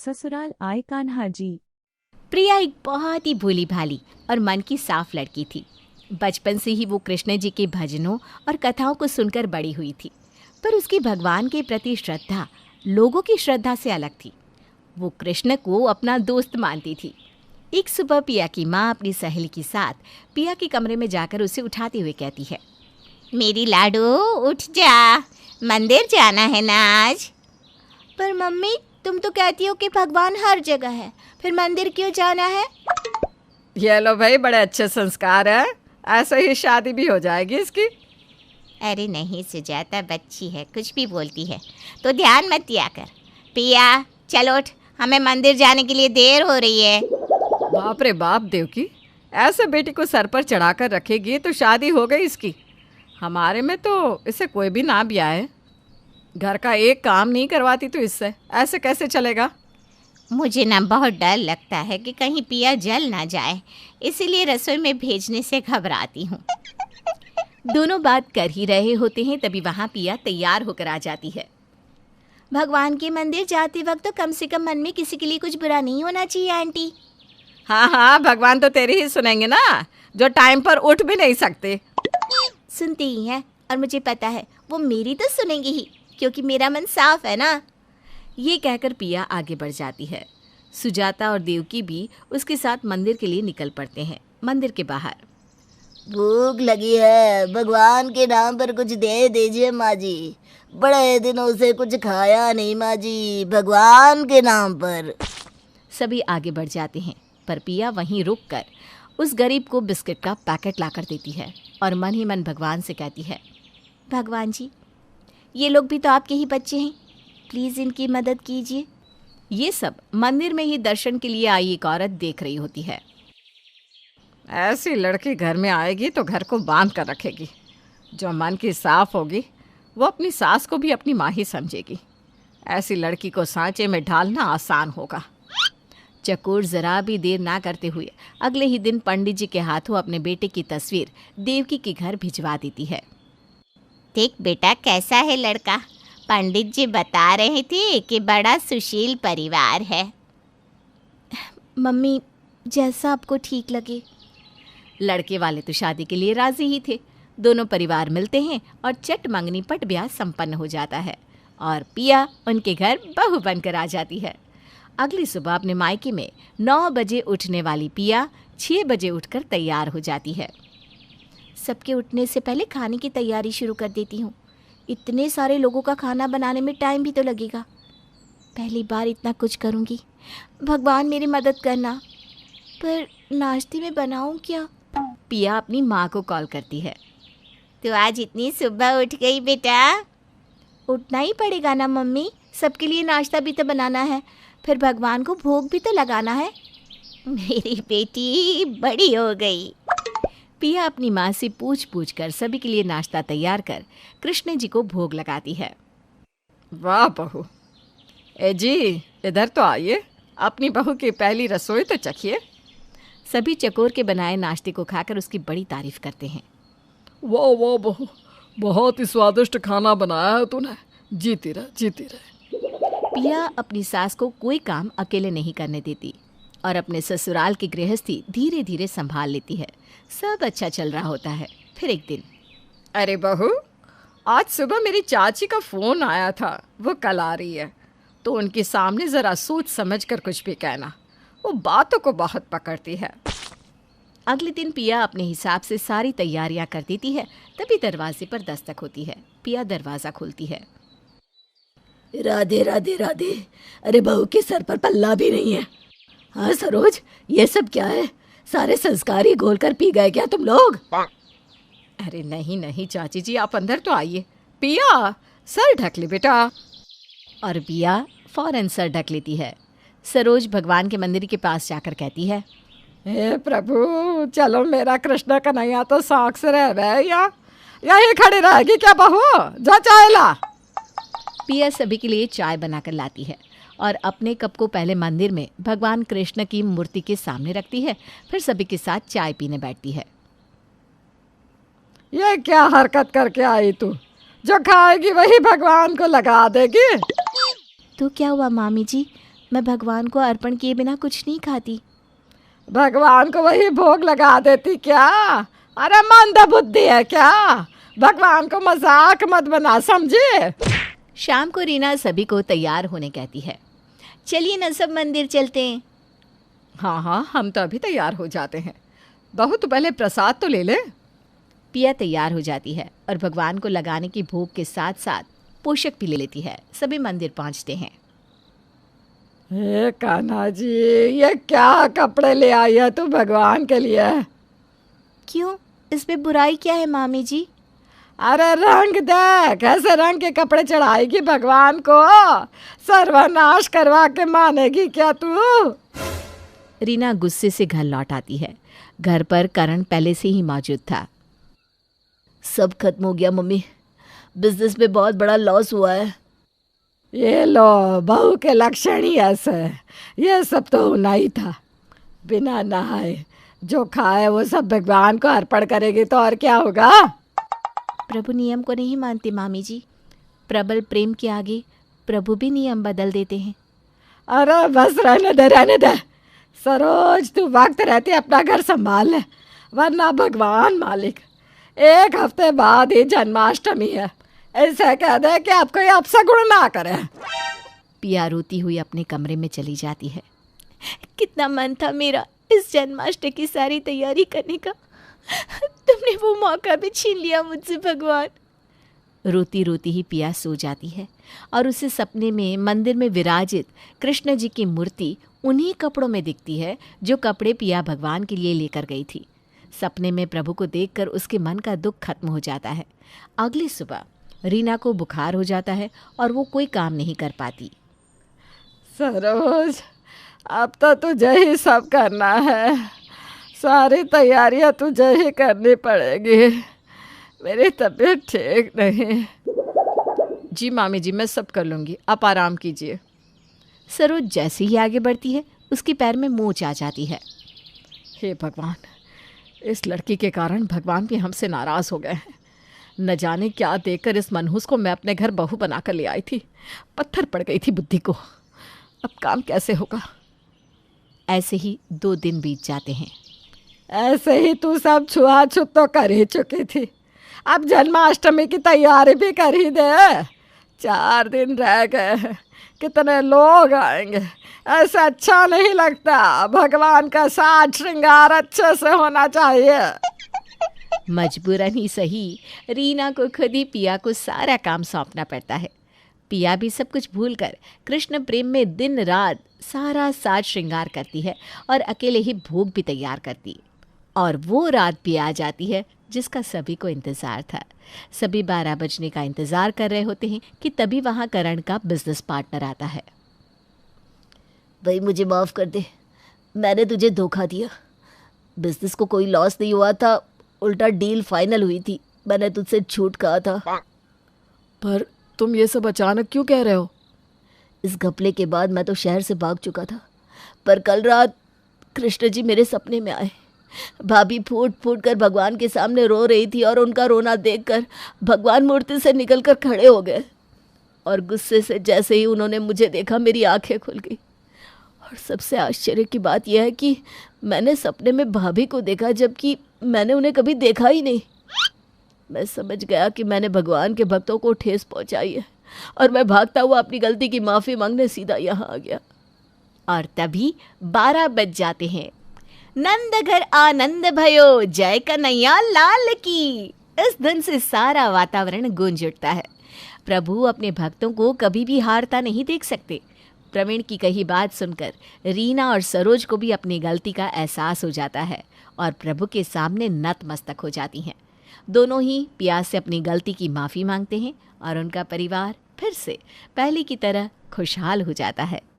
ससुराल आए कान्हा जी। प्रिया एक बहुत ही भोली भाली और मन की साफ लड़की थी। बचपन से ही वो कृष्ण जी के भजनों और कथाओं को सुनकर बड़ी हुई थी, पर उसकी भगवान के प्रति श्रद्धा लोगों की श्रद्धा से अलग थी। वो कृष्ण को अपना दोस्त मानती थी। एक सुबह पिया की माँ अपनी सहेली के साथ पिया के कमरे में जाकर उसे उठाते हुए कहती है, मेरी लाडो उठ जा, मंदिर जाना है ना आज। पर मम्मी, तुम तो कहती हो कि भगवान हर जगह है, फिर मंदिर क्यों जाना है? ये लो भाई, बड़े अच्छे संस्कार है। ऐसे ही शादी भी हो जाएगी इसकी। अरे नहीं सुजाता, बच्ची है, कुछ भी बोलती है, तो ध्यान मत दिया कर। पिया चलो उठ, हमें मंदिर जाने के लिए देर हो रही है। बाप रे बाप देवकी, ऐसे बेटी को सर पर चढ़ाकर रखेगी तो शादी हो गई इसकी। हमारे में तो इसे कोई भी ना ब्याहे। घर का एक काम नहीं करवाती तो इससे ऐसे कैसे चलेगा? मुझे ना बहुत डर लगता है कि कहीं पिया जल ना जाए, इसीलिए रसोई में भेजने से घबराती हूँ। दोनों बात कर ही रहे होते हैं, तभी वहाँ पिया तैयार होकर आ जाती है। भगवान के मंदिर जाते वक्त तो कम से कम मन में किसी के लिए कुछ बुरा नहीं होना चाहिए आंटी। हाँ हाँ, भगवान तो तेरी ही सुनेंगे ना, जो टाइम पर उठ भी नहीं सकते। सुनते ही हैं, और मुझे पता है वो मेरी तो सुनेंगे ही, क्योंकि मेरा मन साफ है ना। ये कहकर पिया आगे बढ़ जाती है। सुजाता और देवकी भी उसके साथ मंदिर के लिए निकल पड़ते हैं। मंदिर के बाहर, भूख लगी है, भगवान के नाम पर कुछ दे दीजिए माँ जी। बड़े दिनों से कुछ खाया नहीं माँ जी, भगवान के नाम पर। सभी आगे बढ़ जाते हैं, पर पिया वहीं रुक कर उस गरीब को बिस्किट का पैकेट लाकर देती है और मन ही मन भगवान से कहती है, भगवान जी, ये लोग भी तो आपके ही बच्चे हैं, प्लीज़ इनकी मदद कीजिए। ये सब मंदिर में ही दर्शन के लिए आई एक औरत देख रही होती है। ऐसी लड़की घर में आएगी तो घर को बांध कर रखेगी। जो मन की साफ होगी वो अपनी सास को भी अपनी माँ ही समझेगी। ऐसी लड़की को सांचे में ढालना आसान होगा। चकोर जरा भी देर ना करते हुए अगले ही दिन पंडित जी के हाथों अपने बेटे की तस्वीर देवकी के घर भिजवा देती है। देख बेटा, कैसा है लड़का? पंडित जी बता रहे थे कि बड़ा सुशील परिवार है। मम्मी, जैसा आपको ठीक लगे। लड़के वाले तो शादी के लिए राजी ही थे। दोनों परिवार मिलते हैं और चट मंगनी पट ब्याह संपन्न हो जाता है और पिया उनके घर बहू बनकर आ जाती है। अगली सुबह अपने मायके में 9 बजे उठने वाली पिया 6 बजे उठकर तैयार हो जाती है। सबके उठने से पहले खाने की तैयारी शुरू कर देती हूँ। इतने सारे लोगों का खाना बनाने में टाइम भी तो लगेगा। पहली बार इतना कुछ करूँगी, भगवान मेरी मदद करना। पर नाश्ते में बनाऊँ क्या? पिया अपनी माँ को कॉल करती है। तो आज इतनी सुबह उठ गई बेटा? उठना ही पड़ेगा ना मम्मी, सबके लिए नाश्ता भी तो बनाना है, फिर भगवान को भोग भी तो लगाना है। मेरी बेटी बड़ी हो गई। पिया अपनी माँ से पूछ पूछ कर सभी के लिए नाश्ता तैयार कर कृष्ण जी को भोग लगाती है। वाह बहू, ए जी इधर तो आइए, अपनी बहू की पहली रसोई तो चखिए। सभी चकोर के बनाए नाश्ते को खाकर उसकी बड़ी तारीफ करते हैं। वाह वाह बहू, बहुत ही स्वादिष्ट खाना बनाया है तूने, जीती रहे जीती रहे। पिया अपनी सास को कोई काम अकेले नहीं करने देती और अपने ससुराल की गृहस्थी धीरे धीरे संभाल लेती है। सब अच्छा चल रहा होता है। फिर एक दिन, अरे बहू, आज सुबह मेरी चाची का फ़ोन आया था, वो कल आ रही है, तो उनके सामने ज़रा सोच समझ कर कुछ भी कहना, वो बातों को बहुत पकड़ती है। अगले दिन पिया अपने हिसाब से सारी तैयारियां कर देती है, तभी दरवाजे पर दस्तक होती है। पिया दरवाज़ा खोलती है। राधे राधे राधे। अरे बहू के सर पर पल्ला भी नहीं है। हाँ सरोज, ये सब क्या है? सारे संस्कार ही घोल कर पी गए क्या तुम लोग? अरे नहीं नहीं चाची जी, आप अंदर तो आइए। पिया सर ढक ले बेटा। और पिया फौरन सर ढक लेती है। सरोज भगवान के मंदिर के पास जाकर कहती है, हे प्रभु, चलो मेरा कृष्ण कन्हैया तो शौक से रह रहे या यही खड़ी रहेगी क्या बहू? जा चाय ला। पिया सभी के लिए चाय बनाकर लाती है और अपने कप को पहले मंदिर में भगवान कृष्ण की मूर्ति के सामने रखती है, फिर सभी के साथ चाय पीने बैठती है। ये क्या हरकत करके आई तू? जो खाएगी वही भगवान को लगा देगी। तो क्या हुआ मामी जी, मैं भगवान को अर्पण किए बिना कुछ नहीं खाती। भगवान को वही भोग लगा देती क्या? अरे मंदा बुद्धि है क्या? भगवान को मजाक मत बना, समझे? शाम को रीना सभी को तैयार होने कहती है। चलिए न सब मंदिर चलते हैं। हाँ हाँ, हम तो अभी तैयार हो जाते हैं। बहू तो पहले प्रसाद तो ले ले। पिया तैयार हो जाती है और भगवान को लगाने की भोग के साथ साथ पोषक भी ले लेती है। सभी मंदिर पहुंचते हैं। हे कान्हा जी, ये क्या कपड़े ले आई है तू भगवान के लिए? क्यों, इसमें बुराई क्या है मामी जी? अरे रंग देख, ऐसे रंग के कपड़े चढ़ाएगी भगवान को? सर्वनाश करवा के मानेगी क्या तू? रीना गुस्से से घर लौट आती है। घर पर करण पहले से ही मौजूद था। सब खत्म हो गया मम्मी, बिजनेस में बहुत बड़ा लॉस हुआ है। ये लो, बहू के लक्षण ही ऐसे है। ये सब तो होना ही था। बिना नहाए जो खाए वो सब भगवान को अर्पण करेगी तो और क्या होगा? प्रभु नियम को नहीं मानते मामी जी। प्रबल प्रेम के आगे प्रभु भी नियम बदल देते हैं। अरे बस रहने दे, रहने दे। सरोज, तू वक्त रहते अपना घर संभाल ले, वरना भगवान मालिक 1 हफ्ते बाद ही जन्माष्टमी है, ऐसे कह दे कि आप कोई अपशगुन ना करे। पिया रोती हुई अपने कमरे में चली जाती है। कितना मन था मेरा इस जन्माष्टमी की सारी तैयारी करने का, तुमने वो मौका भी छीन लिया मुझसे भगवान। रोती रोती ही पिया सो जाती है और उसे सपने में मंदिर में विराजित कृष्ण जी की मूर्ति उन्हीं कपड़ों में दिखती है जो कपड़े पिया भगवान के लिए लेकर गई थी। सपने में प्रभु को देखकर उसके मन का दुख खत्म हो जाता है। अगली सुबह रीना को बुखार हो जाता है और वो कोई काम नहीं कर पाती। सरोज, अब तो तुझे ही सब करना है। सारी तैयारियां तुझे ही करनी पड़ेगी। मेरी तबीयत ठीक नहीं। जी मामी जी, मैं सब कर लूँगी, आप आराम कीजिए। सरोज जैसे ही आगे बढ़ती है उसके पैर में मोच आ जाती है। हे भगवान, इस लड़की के कारण भगवान भी हमसे नाराज़ हो गए हैं। न जाने क्या देखकर इस मनहूस को मैं अपने घर बहू बनाकर ले आई थी। पत्थर पड़ गई थी बुद्धि को। अब काम कैसे होगा? ऐसे ही 2 दिन बीत जाते हैं। ऐसे ही तू सब छुआछूत तो कर ही चुकी थी, अब जन्माष्टमी की तैयारी भी कर ही दे। 4 दिन रह गए हैं, कितने लोग आएंगे। ऐसा अच्छा नहीं लगता। भगवान का साज श्रृंगार अच्छे से होना चाहिए। मजबूरन ही सही, रीना को खुद ही पिया को सारा काम सौंपना पड़ता है। पिया भी सब कुछ भूलकर कृष्ण प्रेम में दिन रात सारा साज श्रृंगार करती है और अकेले ही भोग भी तैयार करती। और वो रात भी आ जाती है जिसका सभी को इंतज़ार था। सभी 12 बजने का इंतज़ार कर रहे होते हैं कि तभी वहाँ करण का बिजनेस पार्टनर आता है। भाई मुझे माफ़ कर दे, मैंने तुझे धोखा दिया। बिजनेस को कोई लॉस नहीं हुआ था, उल्टा डील फाइनल हुई थी। मैंने तुझसे झूठ कहा था। पर तुम ये सब अचानक क्यों कह रहे हो? इस घपले के बाद मैं तो शहर से भाग चुका था, पर कल रात कृष्ण जी मेरे सपने में आए। भाभी फूट फूट कर भगवान के सामने रो रही थी और उनका रोना देखकर भगवान मूर्ति से निकलकर खड़े हो गए और गुस्से से जैसे ही उन्होंने मुझे देखा मेरी आंखें खुल गई। और सबसे आश्चर्य की बात यह है कि मैंने सपने में भाभी को देखा, जबकि मैंने उन्हें कभी देखा ही नहीं। मैं समझ गया कि मैंने भगवान के भक्तों को ठेस पहुंचाई है और मैं भागता हुआ अपनी गलती की माफ़ी मांगने सीधा यहाँ आ गया। और तभी 12 बज जाते हैं। नंद घर आनंद भयो, जय कन्हैया लाल की। इस धुन से सारा वातावरण गूंज उठता है। प्रभु अपने भक्तों को कभी भी हारता नहीं देख सकते। प्रवीण की कही बात सुनकर रीना और सरोज को भी अपनी गलती का एहसास हो जाता है और प्रभु के सामने नतमस्तक हो जाती हैं। दोनों ही पिया से अपनी गलती की माफ़ी मांगते हैं और उनका परिवार फिर से पहले की तरह खुशहाल हो जाता है।